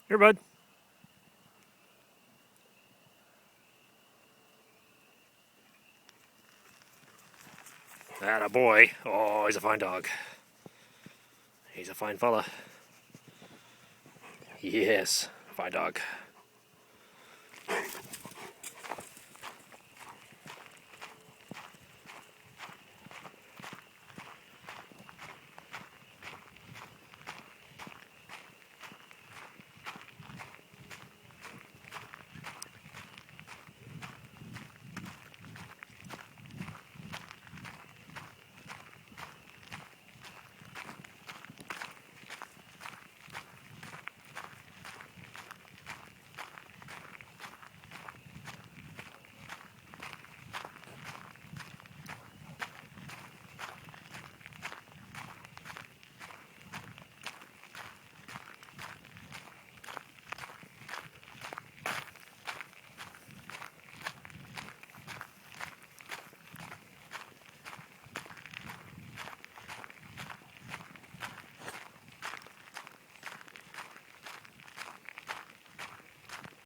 Here, bud. Atta boy. Oh, he's a fine dog. He's a fine fella. Yes, fine dog.